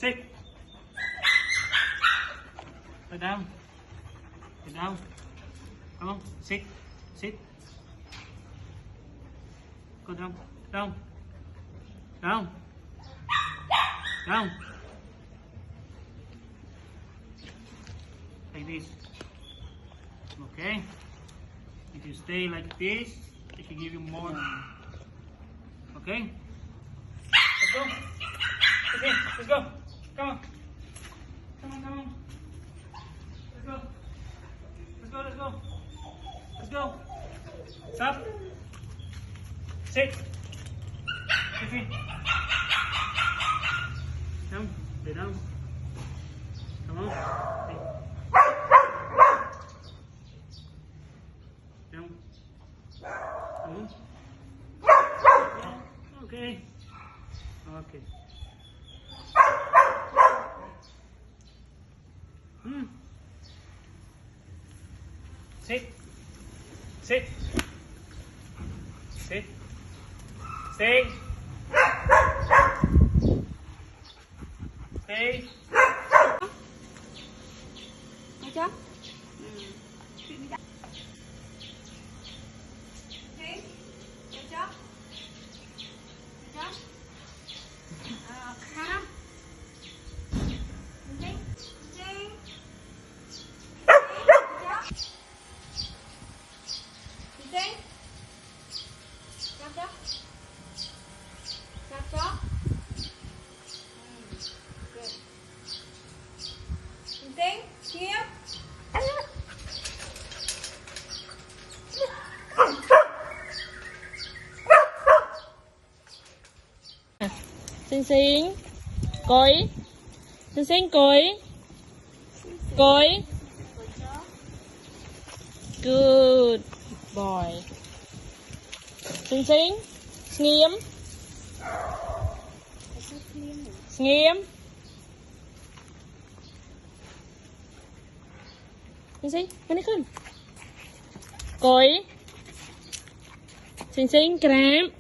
Sit. Go down. Go down. Come on. Sit. Sit. Go down. Down. Down. Down. Like this. Okay. If you stay like this, I can give you more. Okay? Let's go. Okay, let's go. Come on. Come on, come on. Let's go. Let's go, let's go. Let's go. Stop. Sit. Okay. Down. Lay down. Come on. Hey. Down. Come on. Okay. Okay. Sit. Sit. Sit. Stay. Stay. Thấy chưa? Thấy? Thấy chưa? Thấy chưa? Khám. Thấy? Thấy? Thấy? Chắp chắp. Chắp chắp. Good. Thấy? Here. Xinh xinh cối, xinh xinh cối, cối, good boy, xinh xinh nghiêm, nghiêm, xinh xinh bên đây con, cối, xinh xinh crab,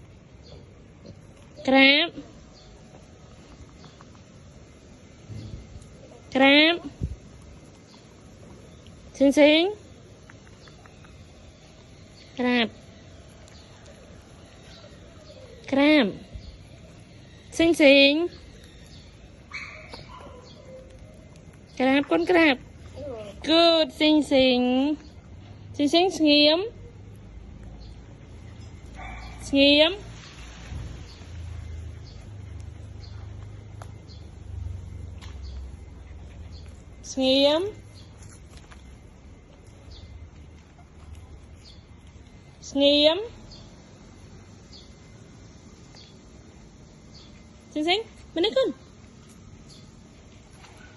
crab. Crab. Xinh xinh. Crab. Crab. Xinh xinh. Crab con crab. Good, xinh xinh. Xinh xinh nghiêm. Nghiêm. Nghiêm. Nghiêm. Xinh xinh bên đây con.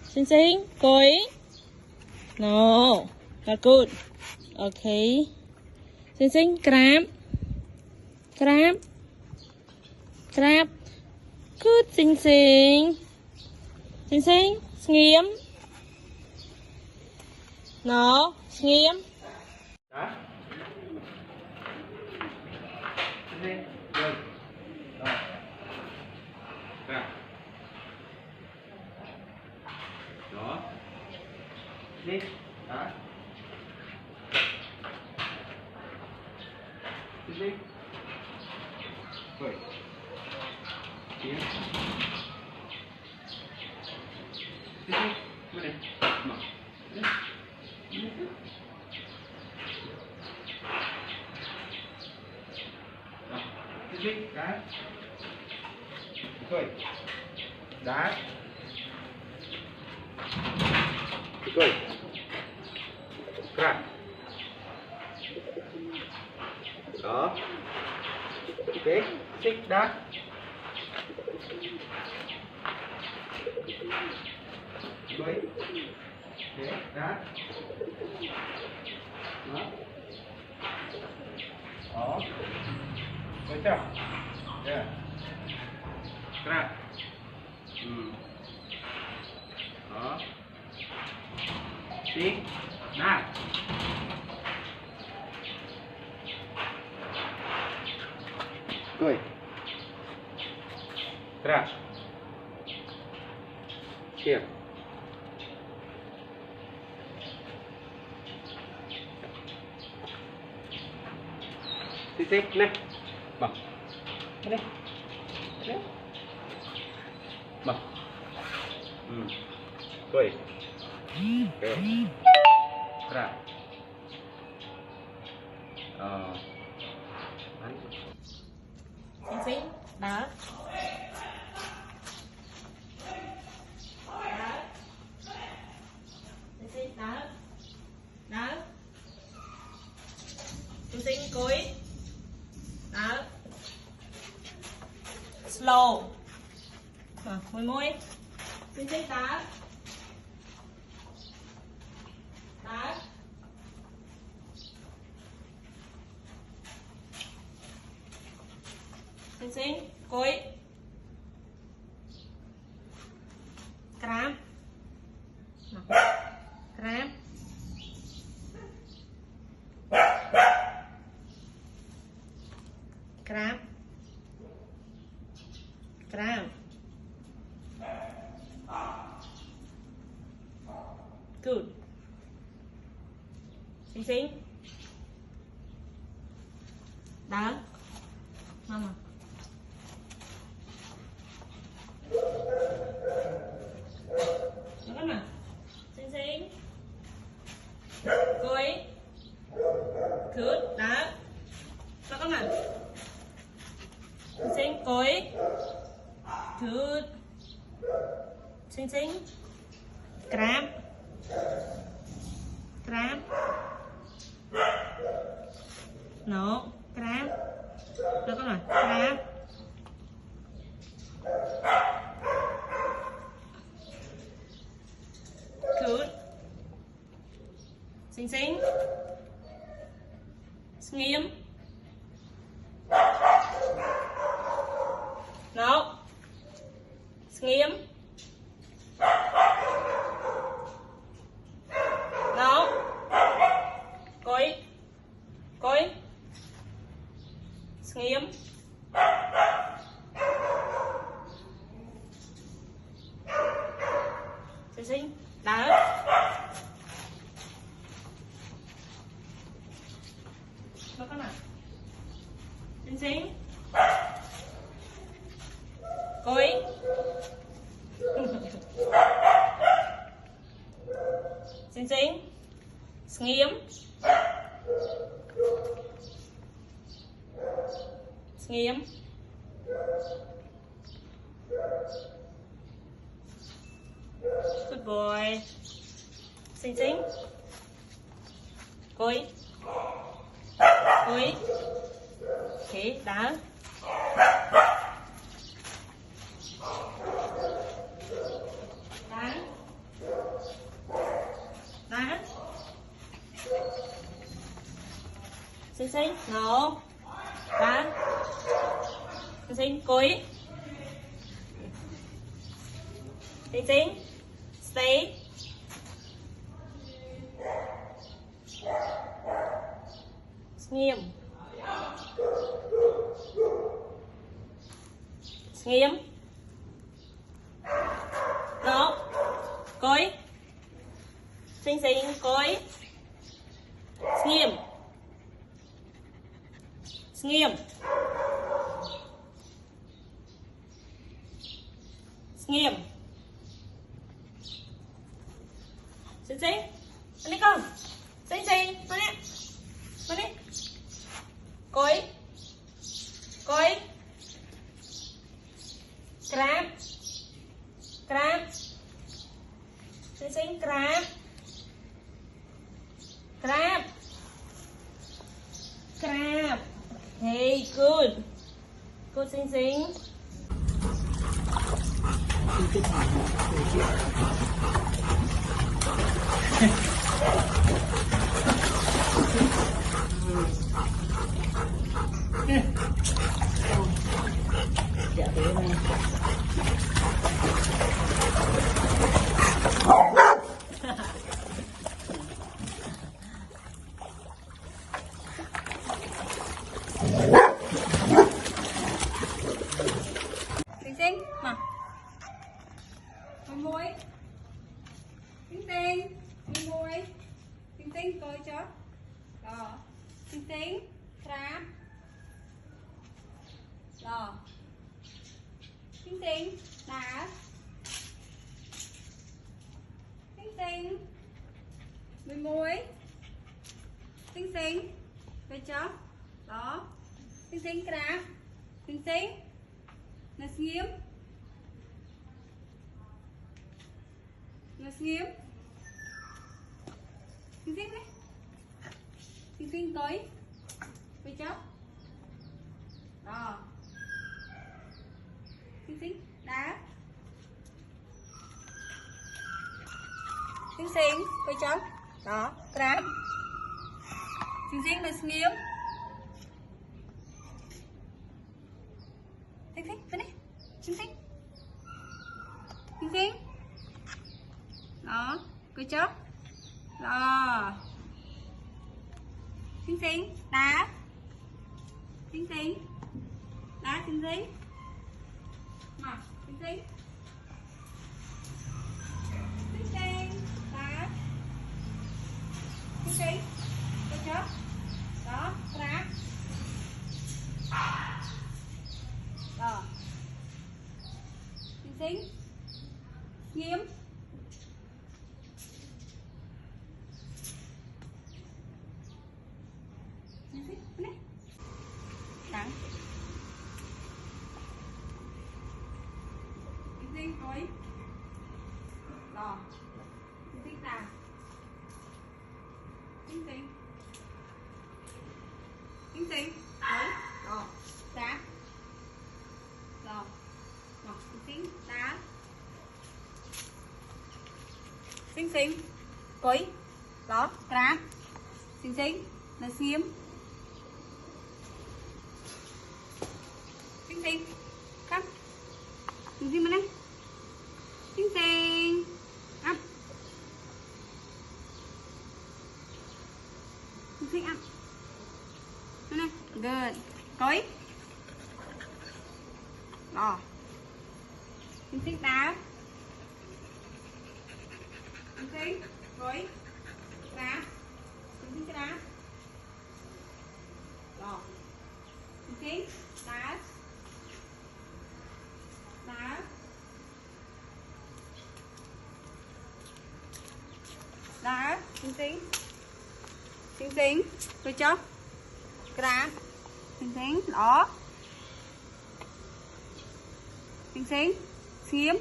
Xinh xinh cối. No, not good. Okay. Xinh xinh crab. Crab. Crab. Good, xinh xinh. Xinh xinh nghiêm. No, nghiêm. Đó. Lên. Rồi. Rồi. Ra. Đó. Đi. Đó. Đi. Rồi. Tiến. Đi. Đi. Đi. Mở. Đi. Đi, đá. Thôi. Đá. Thôi. Ra. Đó. Ok, xích đá. Bấy. Thế, đá. Đó. Đó. Được chưa? Yeah. Ra. Đó. Đi. Nào. Cười. Ra. Here. Xinh nè. Bọc. Đây. Đây. Bọc. Coi. Okay. Ra. Xinh xinh. Đó. Xinh xinh. Đó. Đó. Xinh xinh cúi. Đó. Slow. Môi môi. Xinh xinh. Đó. Đó. Xinh xinh cúi. Cram. Cram. Cram. Cram. Good. Xinh xinh. Đó. Mama. Đó mà. Xinh xinh. Cúi. Good. Đó. Đó mà. Xinh xinh cúi. Good. Xinh xinh. Cram. Cram. No. Cram. Đó con rồi. Cram. Good. Xinh xinh. Nghiêm. No. Nghiêm. No. Cúi. Cúi. Nghiêm. Xinh xinh. Đó. Đó con nào. Xinh xinh. Cúi. Xinh xinh. Nghiêm. Nghiêm. Good boy. Xinh xinh. Cúi. Cúi. Okay, đó. Đó. Đó. Xinh xinh. No. Đó. Xinh xinh. Cúi. Xinh xinh. Stay. Nghiêm. Nghiêm. No. Cúi. Xinh xinh. Cúi. Nghiêm. Nghiêm. Nghiêm. Xinh xinh. Anh đi con. Xinh xinh. Con đi. Con đi. Cúi. Cúi. Crab. Crab. Xinh xinh. Crab. Crab. Crab. Hey, good. Good, xinh xinh. Xinh xinh. Mà. Môi môi tinh tinh mi môi tinh tinh coi cho đó tinh tinh crab đó tinh tinh đá tinh tinh mi môi tinh tinh coi cho đó tinh tinh crab tinh tinh nó nghiêm tinh tinh đấy tinh tinh tới với cháu đó tinh tinh đá tinh tinh với cháu đó crab tinh tinh là nghiêm tinh tinh bên đây tinh tinh tinh tinh đó cứ chớp đó tinh tinh đá tinh tinh đá tinh tinh mà tinh tinh tinh tinh đá tinh tinh cứ chớp đó crab đó tinh tinh nghiêm đắng tinh tinh coi đó tinh tinh nào tinh tinh tinh tinh coi đó đá đó đó tinh tinh đá tinh tinh coi đó đá tinh tinh là xiêm tinh tinh come tinh tinh bên đây tinh tinh up tinh tinh up bên này good coi đó tinh tinh đá tinh tinh coi đá tinh tinh đá đó tinh tinh đá đá đá tinh tinh tinh tinh coi chưa crab tinh tinh đó tinh tinh xiêm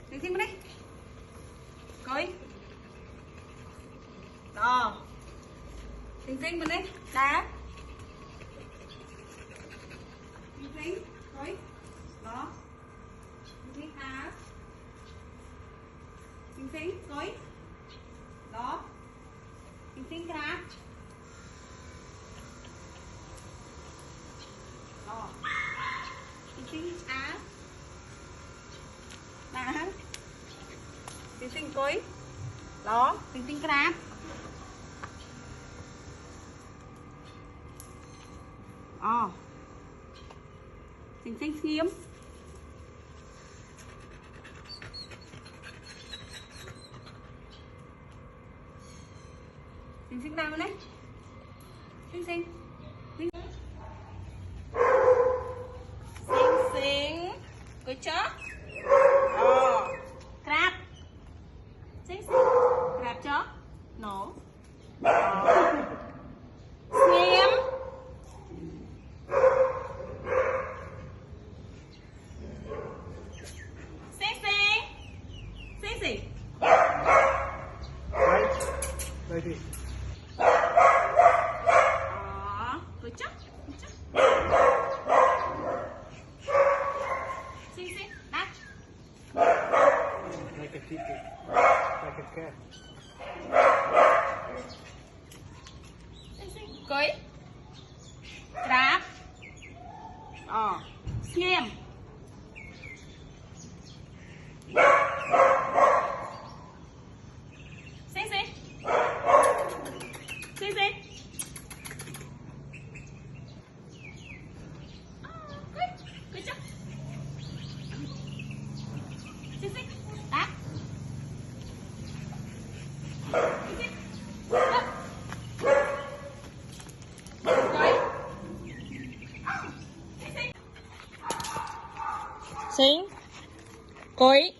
tinh tinh bên đây coi đó tinh tinh bên đây đá tinh tinh coi đó tinh tinh đá tinh tinh coi đó tinh tinh crab đó tinh tinh đá đá tinh tinh coi đó tinh tinh crab tinh tinh xiêm tinh tinh nào đấy tinh tinh tinh Xinh good job crab xinh crab chó no xiêm xinh Ready. good job xinh đắt Like a kitty. Like a cat. xinh cưới crab xiêm xinh Sing. Koi.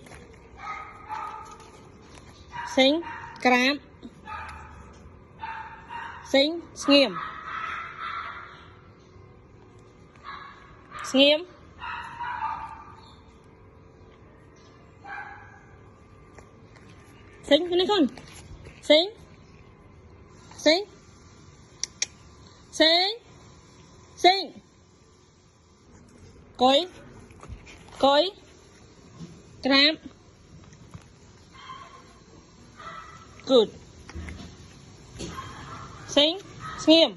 Sing. Crab. Sing. Sngiem. Sngiem. Sing. Cái này con. Sing. Sing. Sing. Sing. Koi. Koi. Crab. Good. Sing. Sngiem.